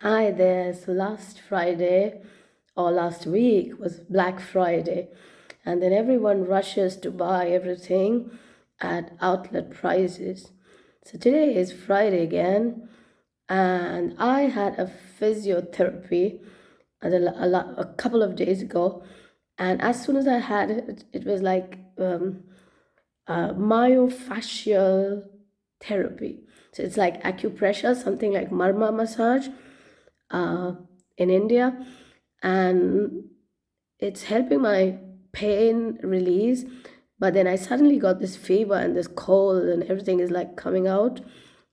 Hi there. So last Friday or last week was Black Friday, and then everyone rushes to buy everything at outlet prices. So today is Friday again, and I had a physiotherapy a couple of days ago, and as soon as I had it, it was like myofascial therapy. So it's like acupressure, something like marma massage uh, in India, and it's helping my pain release. But then I suddenly got this fever and this cold, and everything is like coming out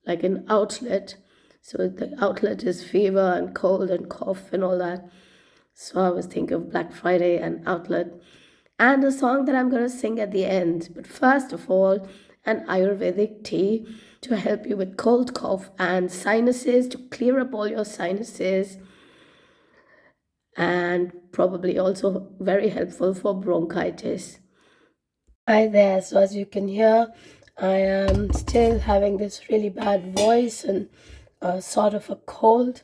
like an outlet. So the outlet is fever and cold and cough and all that. So I was thinking of Black Friday and outlet and a song that I'm going to sing at the end. But first of all, an Ayurvedic tea to help you with cold, cough, and sinuses, to clear up all your sinuses, and probably also very helpful for bronchitis. Hi there. So as you can hear, I am still having this really bad voice and sort of a cold.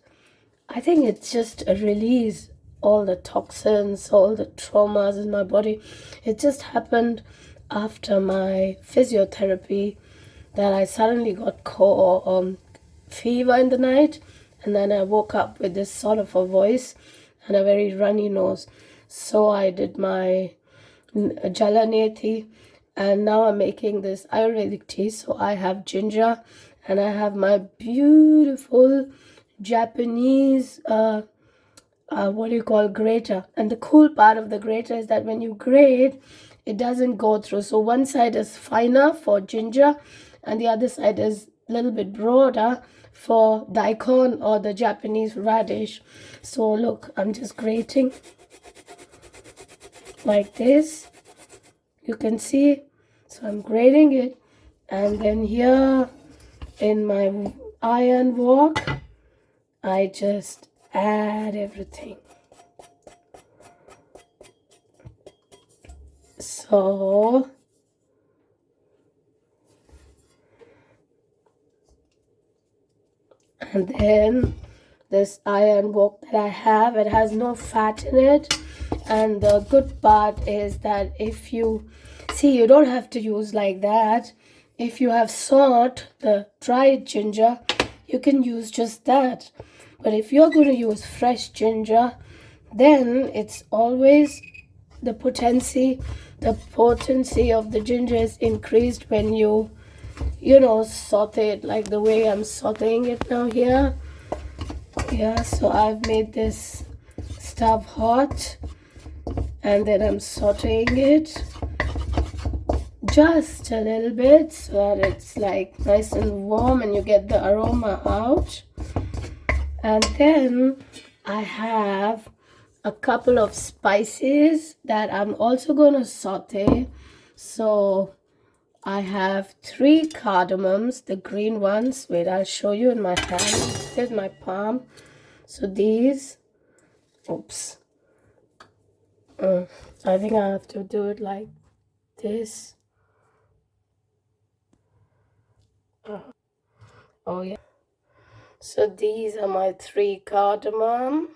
I think it's just a release all the toxins, all the traumas in my body. It just happened after my physiotherapy that I suddenly got fever in the night, and then I woke up with this sort of a voice and a very runny nose. So I did my Jalanethi, and now I'm making this Ayurvedic tea. So I have ginger, and I have my beautiful Japanese what do you call grater. And the cool part of the grater is that when you grate, it doesn't go through. So one side is finer for ginger, and the other side is a little bit broader for daikon or the Japanese radish. So look, I'm just grating like this. You can see. So I'm grating it, and then here in my iron wok, I just add everything. So and then this iron wok that I have, it has no fat in it, and the good part is that if you see, you don't have to use like that. If you have salt, the dried ginger, you can use just that. But if you're going to use fresh ginger, then it's always the potency of the ginger is increased when you saute it like the way I'm sauteing it now here. Yeah, so I've made this stuff hot, and then I'm sauteing it just a little bit so that it's like nice and warm and you get the aroma out. And then I have a couple of spices that I'm also going to saute. So I have 3 cardamoms, the green ones. Wait, I'll show you in my hand. Here's my palm. So these, oops. I think I have to do it like this. Oh yeah. So these are my 3 cardamoms.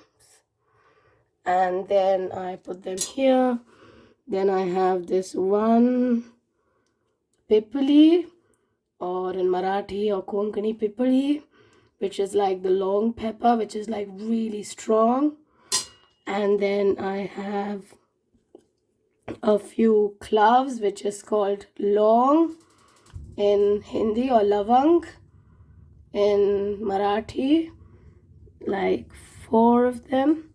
And then I put them here. Then I have this one pipali, or in Marathi or Konkani pipali, which is like the long pepper, which is like really strong. And then I have a few cloves, which is called long in Hindi, or lavang in Marathi, like 4 of them.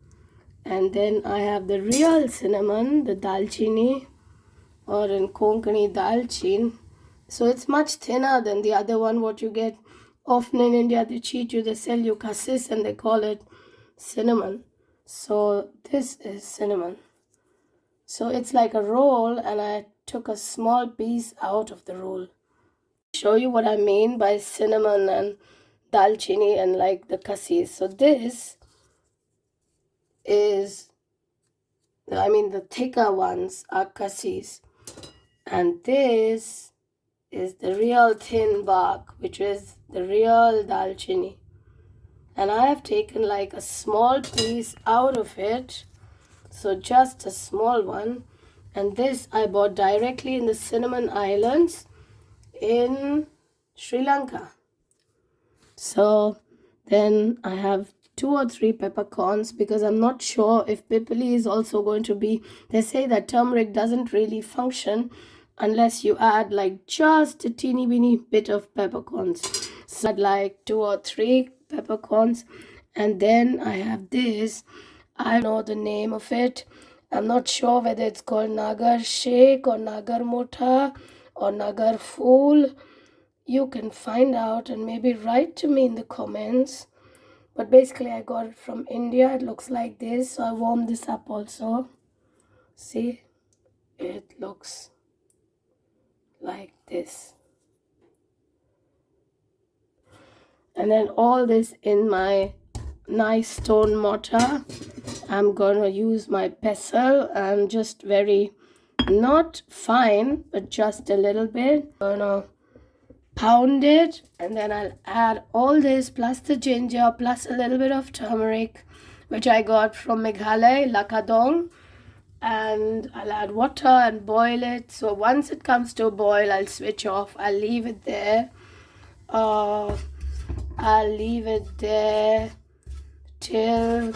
And then I have the real cinnamon, the dalchini, or in Konkani dalchin. So it's much thinner than the other one, what you get often in India. They cheat you, they sell you cassis, and they call it cinnamon. So this is cinnamon. So it's like a roll, and I took a small piece out of the roll. Show you what I mean by cinnamon and dalchini and like the cassis. So this is, the thicker ones are cassis, and this is the real thin bark, which is the real dalchini. and I have taken like a small piece out of it, so just a small one. And this I bought directly in the Cinnamon Islands in Sri Lanka. So then I have 2 or 3 peppercorns, because I'm not sure if pipili is also going to be, they say that turmeric doesn't really function unless you add like just a teeny weeny bit of peppercorns. So I'd like 2 or 3 peppercorns. And then I have this, I know the name of it, I'm not sure whether it's called Nagar Shake or Nagar Motha or Nagar Fool. You can find out and maybe write to me in the comments. But basically I got it from India. It looks like this. So I warmed this up also. See, it looks like this. And then all this in my nice stone mortar. I'm gonna use my pestle and just very, not fine, but just a little bit. Gonna pound it, and then I'll add all this plus the ginger plus a little bit of turmeric, which I got from Meghalaya, Lakadong, and I'll add water and boil it. So once it comes to a boil, I'll switch off. I'll leave it there. I'll leave it there till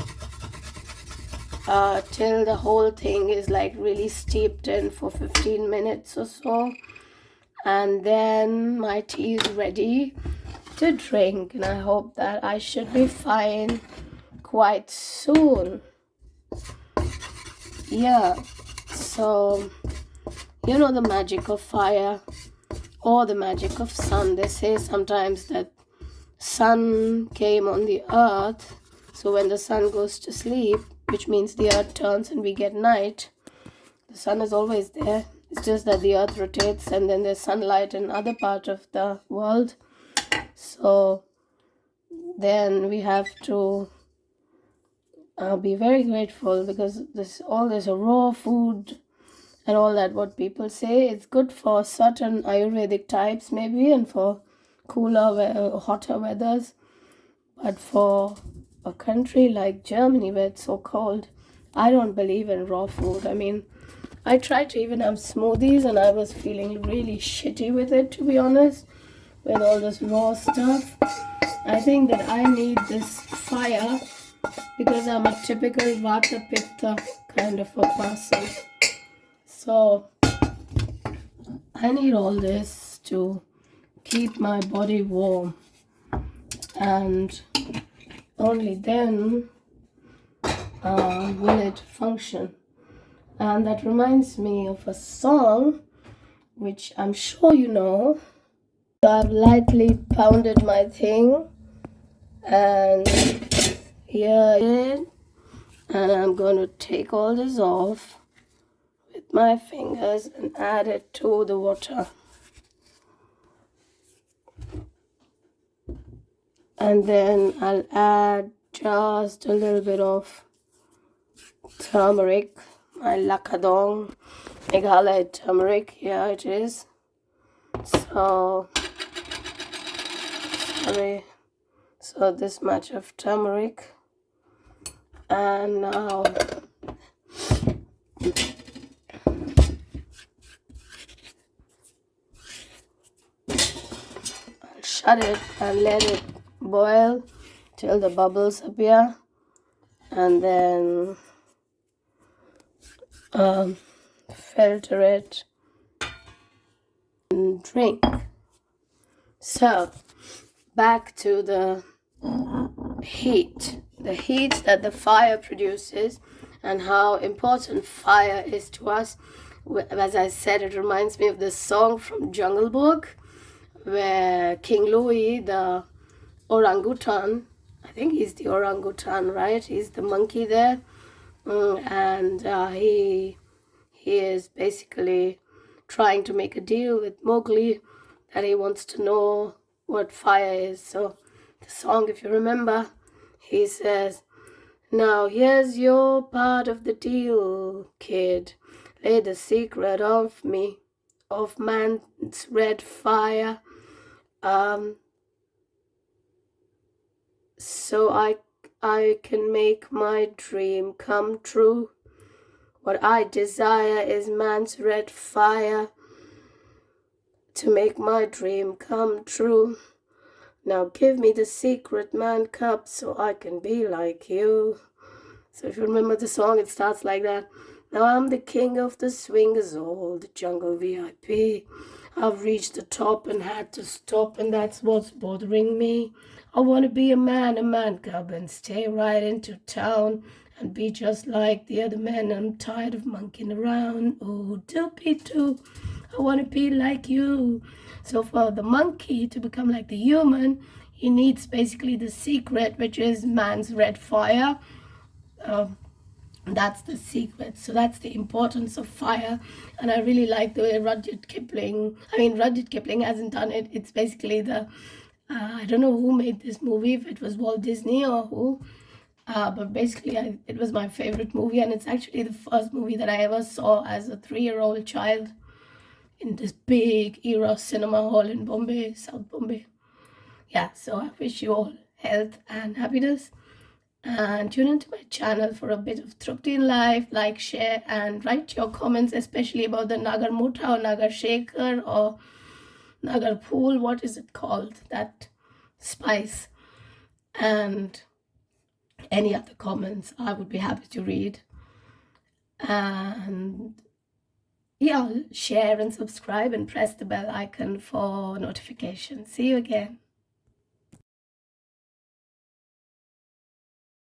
the whole thing is like really steeped in for 15 minutes or so. And then my tea is ready to drink, and I hope that I should be fine quite soon. Yeah, so you know the magic of fire or the magic of sun. They say sometimes that sun came on the earth, so when the sun goes to sleep, which means the earth turns and we get night, the sun is always there. It's just that the earth rotates and then there's sunlight in other part of the world. So then we have to be very grateful, because all this raw food and all that, what people say, it's good for certain Ayurvedic types maybe, and for cooler, hotter weathers. But for a country like Germany where it's so cold, I don't believe in raw food. I mean, I tried to even have smoothies and I was feeling really shitty with it, to be honest, with all this raw stuff. I think that I need this fire because I'm a typical Vata Pitta kind of a person. So I need all this to keep my body warm, and only then will it function. And that reminds me of a song which I'm sure you know. So I've lightly pounded my thing, and here it is. And I'm going to take all this off with my fingers and add it to the water. And then I'll add just a little bit of turmeric, my Lakadong Meghalaya turmeric. Here it is. So this much of turmeric. And now I'll shut it and let it boil till the bubbles appear, and then filter it and drink. So back to the heat that the fire produces and how important fire is to us. As I said, it reminds me of this song from Jungle Book where King Louis, the orangutan, I think he's the orangutan, right? He's the monkey there, and he is basically trying to make a deal with Mowgli that he wants to know what fire is. So the song, if you remember, he says, "Now here's your part of the deal, kid. Lay the secret of me, of man's red fire. so I can make my dream come true. What I desire is man's red fire to make my dream come true. Now give me the secret man cup so I can be like you. So if you remember the song, it starts like that. Now I'm the king of the swingers, all the jungle VIP. I've reached the top and had to stop, and that's what's bothering me. I want to be a man cub, and stay right into town and be just like the other men. I'm tired of monkeying around. Oh, doopy doo. I want to be like you. So for the monkey to become like the human, he needs basically the secret, which is man's red fire. That's the secret. So that's the importance of fire. And I really like the way Rudyard Kipling hasn't done it. It's basically I don't know who made this movie, if it was Walt Disney or who, but basically it was my favorite movie, and it's actually the first movie that I ever saw as a 3-year-old child in this big era cinema hall in Bombay, South Bombay. Yeah, so I wish you all health and happiness, and tune into my channel for a bit of Trupti in life. Like, share, and write your comments, especially about the Nagar Mutha or Nagar Shaker or Nagar Pool. What is it called? That spice. And any other comments, I would be happy to read. And yeah, share and subscribe and press the bell icon for notifications. See you again.